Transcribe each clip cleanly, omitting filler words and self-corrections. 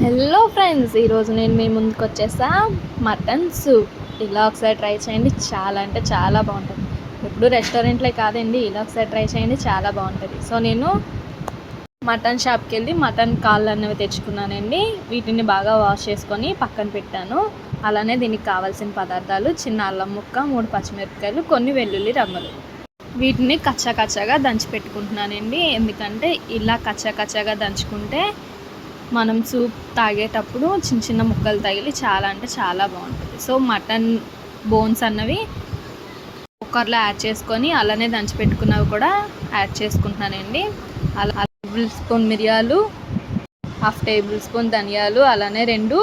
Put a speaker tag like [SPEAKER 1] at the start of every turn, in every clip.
[SPEAKER 1] Hello friends, ఈరోజు నేను మీ ముందుకు వచ్చేసా మటన్ సూప్. ఇలా ఒకసారి ట్రై చేయండి, చాలా అంటే చాలా బాగుంటుంది. ఎప్పుడు రెస్టారెంట్లో కాదండి, ఇలా ఒకసారి ట్రై చేయండి, చాలా బాగుంటుంది. సో నేను మటన్ షాప్కి వెళ్ళి మటన్ కాళ్ళు అనేవి తెచ్చుకున్నానండి. వీటిని బాగా వాష్ చేసుకొని పక్కన పెట్టాను. అలానే దీనికి కావాల్సిన పదార్థాలు: చిన్న అల్లం ముక్క, 3 పచ్చిమిరపకాయలు, కొన్ని వెల్లుల్లి రమ్మలు. వీటిని కచ్చాగా దంచి పెట్టుకుంటున్నానండి. ఎందుకంటే ఇలా కచ్చాగా దంచుకుంటే మనం సూప్ తాగేటప్పుడు చిన్న చిన్న ముక్కలు తగిలి చాలా అంటే చాలా బాగుంటుంది. సో మటన్ బోన్స్ అన్నవి కుక్కర్లో యాడ్ చేసుకొని అలానే దంచి పెట్టుకున్నవి కూడా యాడ్ చేసుకుంటున్నానండి. అలా టేబుల్ స్పూన్ మిరియాలు, 1/2 టేబుల్ స్పూన్ ధనియాలు, అలానే 2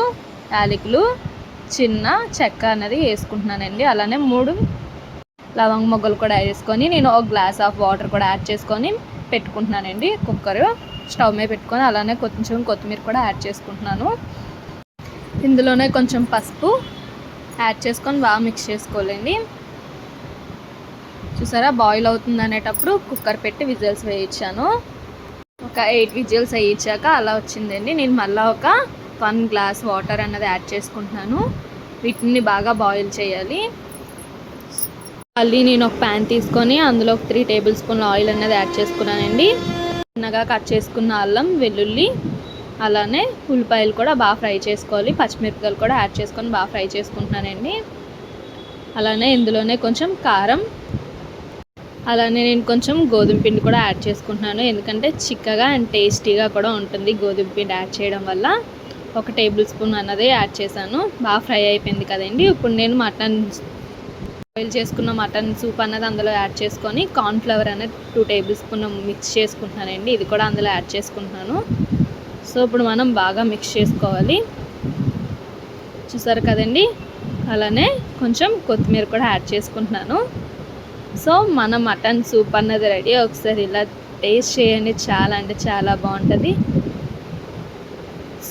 [SPEAKER 1] యాలకులు, చిన్న చెక్క అనేది వేసుకుంటున్నానండి. అలానే 3 లవంగ మొగ్గలు కూడా వేసుకొని నేను ఒక గ్లాస్ ఆఫ్ వాటర్ కూడా యాడ్ చేసుకొని పెట్టుకుంటున్నానండి. కుక్కర్ స్టవ్ మీద పెట్టుకొని అలానే కొంచెం కొత్తిమీర కూడా యాడ్ చేసుకుంటున్నాను. ఇందులోనే కొంచెం పసుపు యాడ్ చేసుకొని బాగా మిక్స్ చేసుకోవాలండి. చూసారా, బాయిల్ అవుతుంది అనేటప్పుడు కుక్కర్ పెట్టి విజిల్స్ వేయించాను. ఒక 8 విజిల్స్ వేయించాక అలా వచ్చిందండి. నేను మళ్ళీ ఒక 1 గ్లాస్ వాటర్ అన్నది యాడ్ చేసుకుంటున్నాను. వీటిని బాగా బాయిల్ చేయాలి. మళ్ళీ నేను ఒక ప్యాన్ తీసుకొని అందులో ఒక 3 టేబుల్ స్పూన్ల ఆయిల్ అనేది యాడ్ చేసుకున్నానండి. చిన్నగా కట్ చేసుకున్న అల్లం, వెల్లుల్లి, అలానే ఉల్లిపాయలు కూడా బాగా ఫ్రై చేసుకోవాలి. పచ్చిమిరపకాయలు కూడా యాడ్ చేసుకొని బాగా ఫ్రై చేసుకుంటున్నానండి. అలానే ఇందులోనే కొంచెం కారం, అలానే నేను కొంచెం గోధుమ పిండి కూడా యాడ్ చేసుకుంటున్నాను. ఎందుకంటే చిక్కగా అండ్ టేస్టీగా కూడా ఉంటుంది గోధుమ పిండి యాడ్ చేయడం వల్ల. 1 టేబుల్ స్పూన్ అన్నది యాడ్ చేశాను. బాగా ఫ్రై అయిపోయింది కదండి. ఇప్పుడు నేను బాయిల్ చేసుకున్న మటన్ సూప్ అన్నది అందులో యాడ్ చేసుకొని కార్న్ఫ్లవర్ అనేది 2 టేబుల్ స్పూన్ మిక్స్ చేసుకుంటున్నానండి. ఇది కూడా అందులో యాడ్ చేసుకుంటున్నాను. సో ఇప్పుడు మనం బాగా మిక్స్ చేసుకోవాలి. చూసారు కదండి. అలానే కొంచెం కొత్తిమీర కూడా యాడ్ చేసుకుంటున్నాను. సో మన మటన్ సూప్ అన్నది రెడీ. ఒకసారి ఇలా టేస్ట్ చేయండి, చాలా అంటే చాలా బాగుంటుంది.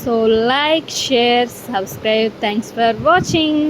[SPEAKER 1] So like, share, subscribe. Thanks for watching.